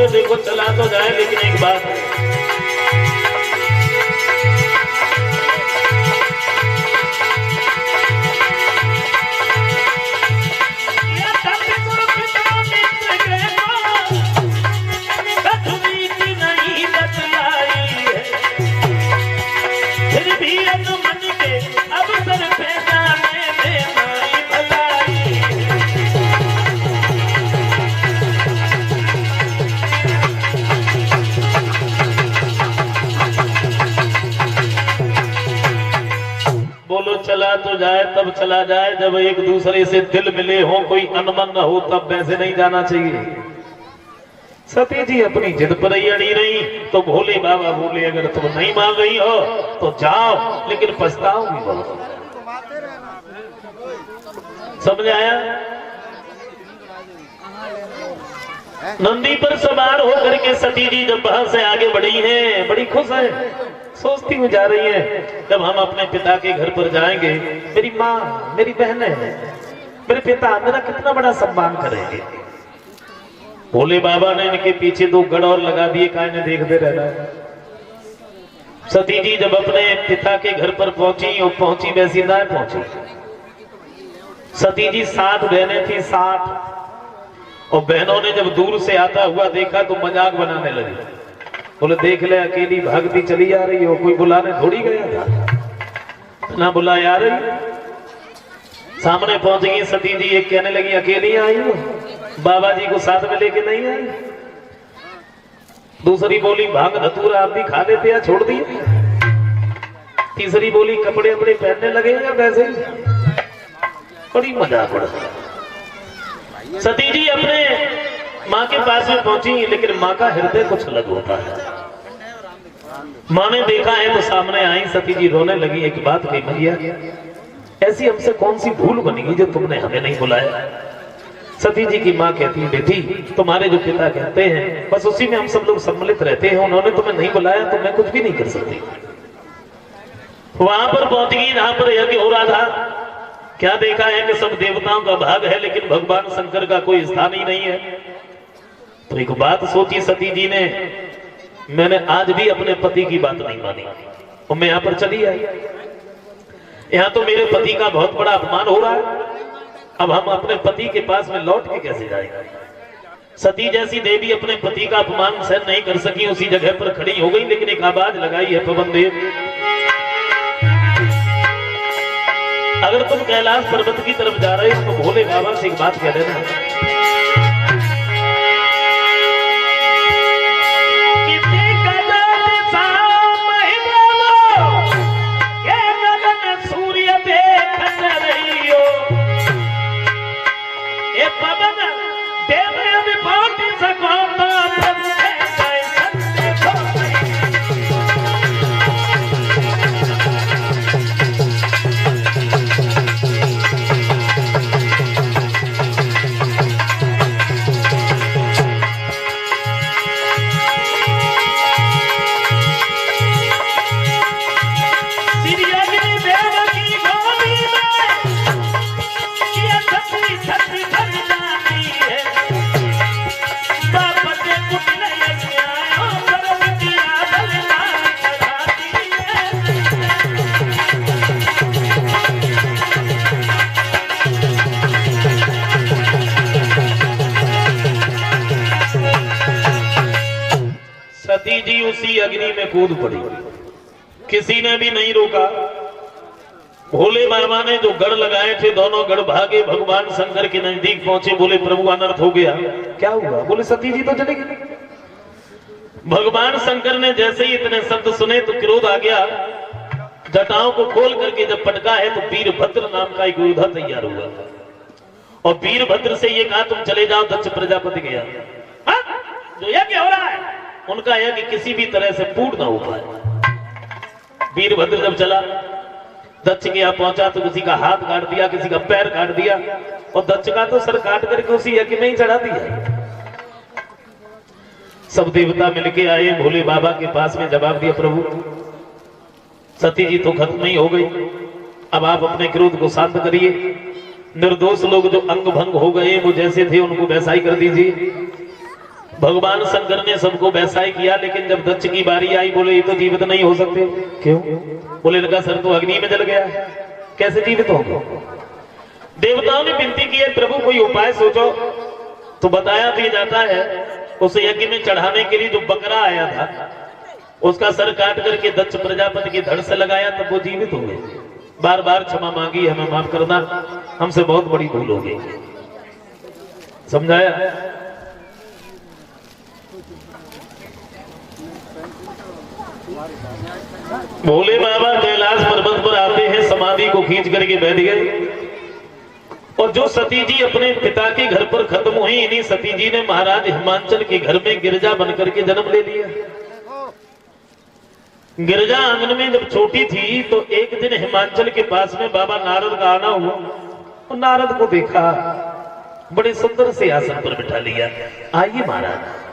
बोले देखो चला तो जाए, लेकिन एक बात चला तो जाए, तब चला जाए जब एक दूसरे से दिल मिले हो, कोई अनबन न हो, तब वैसे नहीं जाना चाहिए। सती जी अपनी जिद पर ही अड़ी रही तो भोले बाबा बोले अगर तुम नहीं मान रही हो तो जाओ, लेकिन पछताओगी बहुत। समझ आया? नंदी पर सवार होकर के सती जी जब वहां से आगे बढ़ी हैं, बड़ी खुश है, सोचती हुई जा रही है जब हम अपने पिता के घर पर जाएंगे, मेरी माँ मेरी बहनें मेरे पिता मेरा कितना बड़ा सम्मान करेंगे। भोले बाबा ने इनके पीछे 2 गढ़ और लगा दिए, काहे देखते रहना। सती जी जब अपने पिता के घर पर पहुंची और पहुंची वैसी ना पहुंची। सती जी 7 बहनें थी, 7, और बहनों ने जब दूर से आता हुआ देखा तो मजाक बनाने लगी। बोले देख ले अकेली भागती चली आ रही हो, कोई बुलाने थोड़ी गया था, ना बुलाया आ रही। सामने पहुंच गई सती जी, एक कहने लगी अकेली आई हो, बाबा जी को साथ में लेके नहीं आई। दूसरी बोली भांग धतूरा आप भी खा लेते या छोड़ दिए। तीसरी बोली कपड़े अपने पहनने लगे या वैसे ही। बड़ी मजाक उड़ा। सती जी अपने माँ के पास में पहुंची, लेकिन माँ का हृदय कुछ अलग होता है। माँ ने देखा है तो सामने आई, सती जी रोने लगी। एक बात कही भैया, ऐसी हमसे कौन सी भूल बनेगी जो तुमने हमें नहीं बुलाया। सती जी की माँ कहती है बेटी तुम्हारे जो पिता कहते हैं बस उसी में हम सब लोग सम्मिलित रहते हैं, उन्होंने तुम्हें नहीं बुलाया तो मैं कुछ भी नहीं कर सकती। वहां पर पहुंच गई जहां पर यज्ञ हो रहा था। क्या देखा है कि सब देवताओं का भाग है, लेकिन भगवान शंकर का कोई स्थान ही नहीं है। तो एक बात सोची सती जी ने, मैंने आज भी अपने पति की बात नहीं मानी और मैं यहाँ पर चली आई। यहाँ तो मेरे पति का बहुत बड़ा अपमान हो रहा है, अब हम अपने पति के पास में लौट के कैसे जाएंगे। सती जैसी देवी अपने पति का अपमान सहन नहीं कर सकी, उसी जगह पर खड़ी हो गई। लेकिन एक आवाज लगाई है पवन देव, अगर तुम कैलाश पर्वत की तरफ जा रहे हो तो भोले बाबा से एक बात कह देना, सूर्य देख रही हो ये पवन देव भी पहुंच सको सती जी उसी अग्नि में कूद पड़ी, किसी ने भी नहीं रोका। भोले बाबा ने जो गढ़ लगाए थे दोनों गढ़ भागे, भगवान शंकर के नजदीक पहुंचे। बोले प्रभु अनर्थ हो गया। क्या हुआ? बोले सती जी तो चली गई। भगवान शंकर ने जैसे ही इतने शब्द सुने तो क्रोध आ गया। जटाओं को खोल करके जब पटका है तो वीरभद्र नाम का एक योद्धा तैयार हुआ और वीरभद्र से ये कहा तुम चले जाओ। दक्ष प्रजापति गया, जो यज्ञ हो रहा है उनका यज्ञ किसी भी तरह से पूर्ण ना हो पाए। वीरभद्र जब चला, दक्ष के यहाँ पहुंचा तो किसी का हाथ काट दिया, किसी का पैर काट दिया और दक्ष का तो सर काट करके उसी यज्ञ में ही चढ़ा दिया। सब देवता मिलके आए, भोले बाबा के पास में जवाब दिया प्रभु सती जी तो खत्म नहीं हो गई, अब आप अपने क्रोध को शांत करिए। निर्दोष लोग जो अंग भंग हो गए वो जैसे थे उनको वैसा ही कर दीजिए। भगवान शंकर ने सबको वैसा ही किया, लेकिन जब दक्ष की बारी आई बोले ये तो जीवित नहीं हो सकते। क्यों? बोले लगा सर तो अग्नि में जल गया, कैसे जीवित होंगे? देवताओं ने विनती की है प्रभु कोई उपाय सोचो। तो बताया भी जाता है उस यज्ञ में चढ़ाने के लिए जो बकरा आया था उसका सर काट करके दक्ष प्रजापति की धड़ से लगाया, तब वो जीवित हो गए। बार बार क्षमा मांगी, हमें माफ करना, हमसे बहुत बड़ी भूल हो गई। समझाया? भोले बाबा कैलाश पर्वत पर आते हैं, समाधि को खींच करके बैठ गए। और जो सती जी अपने पिता के घर पर खत्म हुई, इन्हीं सती जी ने महाराज हिमांचल के घर में गिरजा बनकर के जन्म ले लिया। गिरजा आंगन में जब छोटी थी तो एक दिन हिमांचल के पास में बाबा नारद का आना हुआ और नारद को देखा, बड़े सुंदर से आसन पर बिठा लिया। आइए महाराज।